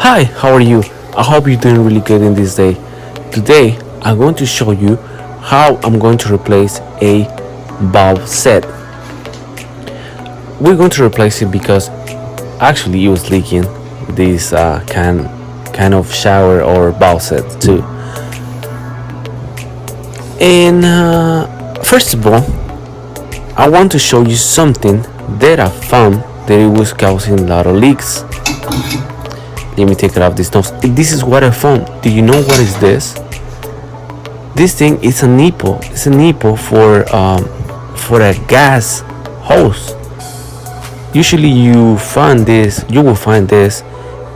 Hi, how are you? I hope you're doing really good in this day. Today, I'm going to show you how I'm going to replace a valve set. We're going to replace it because actually it was leaking this kind of shower or valve set too. And first of all, I want to show you something that I found that it was causing a lot of leaks. Let me take it off this nose. This is what I found. Do you know what is this? This thing is a nipple. It's a nipple for a gas hose. Usually you will find this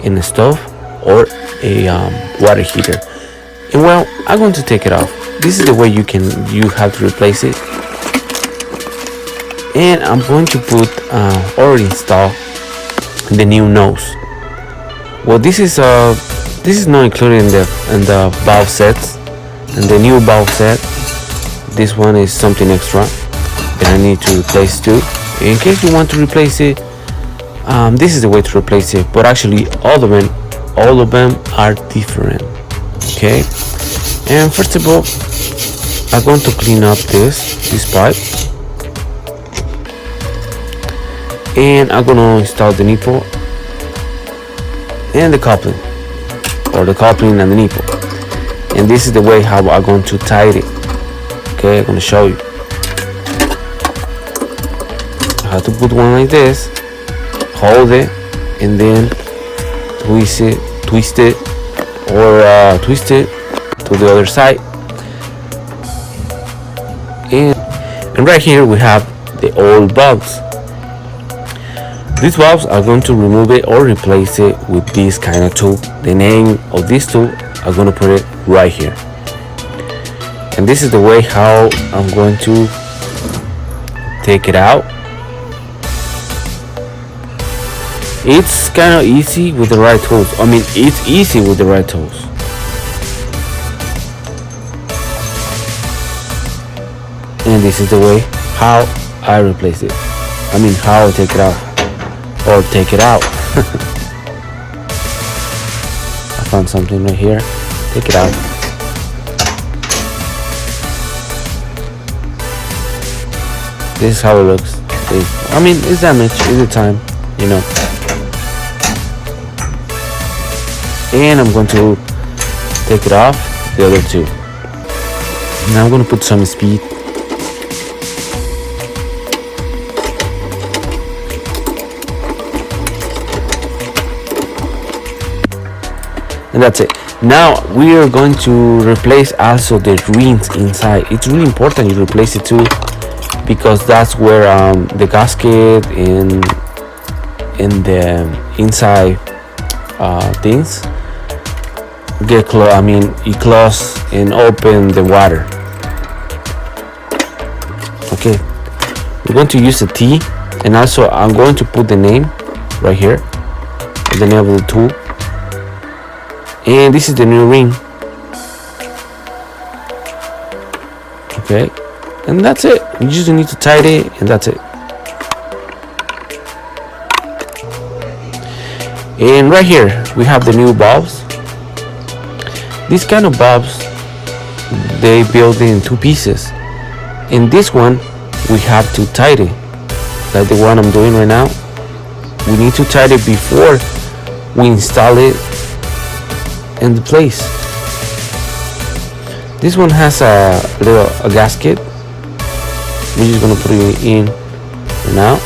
in a stove or a water heater. And well, I'm going to take it off. This is the way you have to replace it. And I'm going to put or install the new nose. Well, this is not included in the valve sets, and the new valve set. This one is something extra that I need to replace too. In case you want to replace it, this is the way to replace it. But actually, all of them are different. Okay. And first of all, I'm going to clean up this pipe, and I'm going to install the nipple and the coupling, or the coupling and the nipple. And this is the way how I'm going to tie it. Okay, I'm going to show you. I have to put one like this, hold it, and then twist it, or twist it to the other side. And right here we have the old valves. These valves are going to remove it or replace it with this kind of tool. The name of this tool, I'm going to put it right here. And this is the way how I'm going to take it out. It's kind of easy with the right tools. I mean, it's easy with the right tools. And this is the way how I replace it. I mean, how I take it out. Or take it out. I found something right here. Take it out. This is how it looks. I mean, it's damaged. It's the time, you know. And I'm going to take it off the other two. Now I'm going to put some speed. And that's it. Now we are going to replace also the rings inside. It's really important you replace it too, because that's where the gasket and the inside things get closed. I mean, it close and open the water. Okay, we're going to use a T, and also I'm going to put the name right here, the name of the tool. And this is the new ring. Okay, and that's it. You just need to tighten it, and that's it. And right here we have the new bulbs. These kind of bulbs, they build in two pieces. In this one we have to tighten, like the one I'm doing right now. We need to tighten it before we install it in the place. This one has a gasket. We're just gonna put it in now,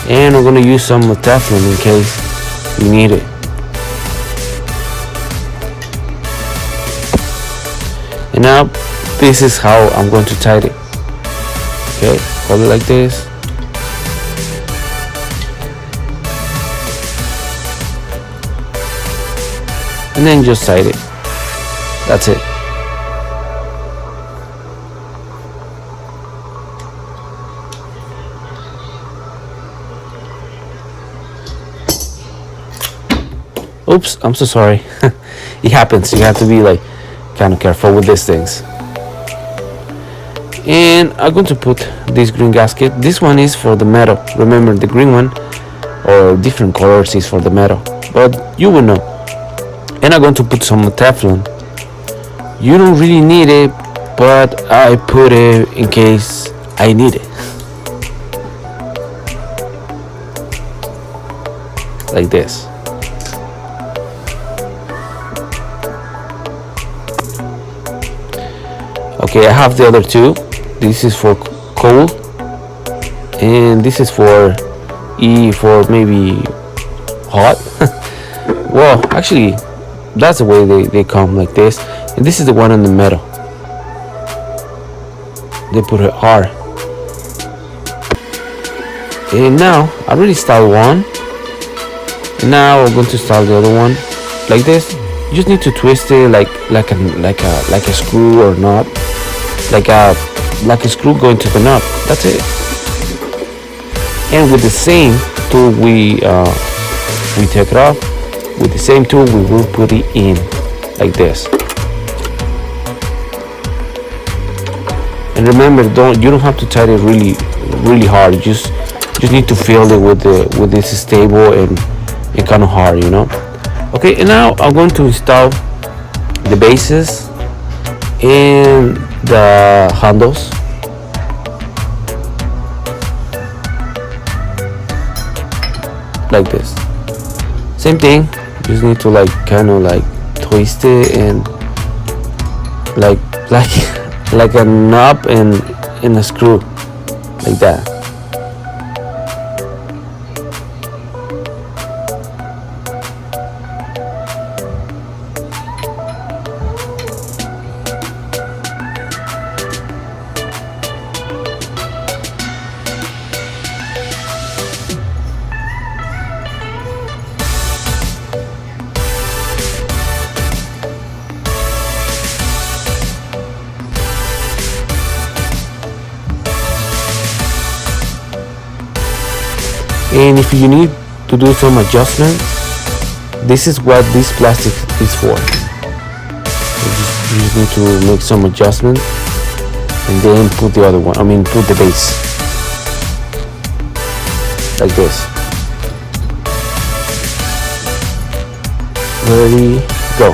and we're gonna use some Teflon in case we need it. And now this is how I'm going to tie it. Okay, hold it like this. And then just tie it. That's it. Oops, I'm so sorry. It happens. You have to be like kind of careful with these things. And I'm going to put this green gasket. This one is for the metal. Remember, the green one or different colors is for the metal, but you will know. And I'm going to put some Teflon. You don't really need it, but I put it in case I need it. Like this. Okay, I have the other two. This is for cold, and this is for maybe hot. Well, actually, that's the way they come, like this. And this is the one in the middle. They put an R. And now I already started one. And now I'm going to start the other one, like this. You just need to twist it like a screw or knot, like a screw going to the knot. That's it. And with the same tool we take it off. With the same tool we will put it in, like this. And remember, you don't have to tighten it really hard. You just need to feel it with this stable and kind of hard, you know. Okay, and now I'm going to install the bases and the handles. Like this. Same thing. Just need to kind of twist it and like a knob and a screw, like that. And if you need to do some adjustment, this is what this plastic is for. You just need to make some adjustment and then put the other one, put the base. Like this. Ready, go.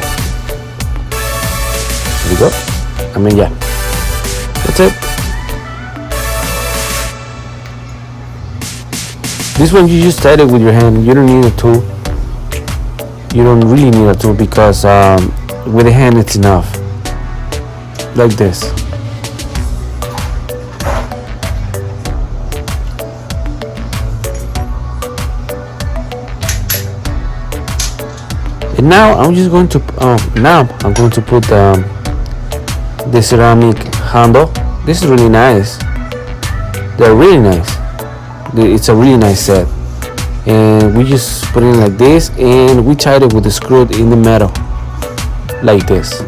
There you go. Yeah. That's it. This one you just tighten it with your hand. You don't need a tool. You don't really need a tool because with a hand it's enough. Like this. And now I'm just going to put the ceramic handle. This is really nice. They're really nice. It's a really nice set, and we just put it like this, and we tied it with the screw in the middle, like this.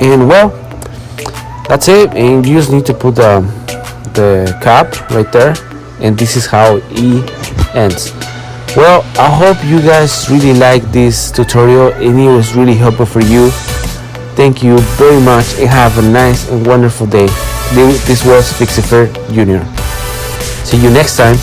And well, that's it. And you just need to put the cap right there, and this is how it ends. Well, I hope you guys really liked this tutorial and it was really helpful for you. Thank you very much and have a nice and wonderful day. This was Fixer Jr. See you next time.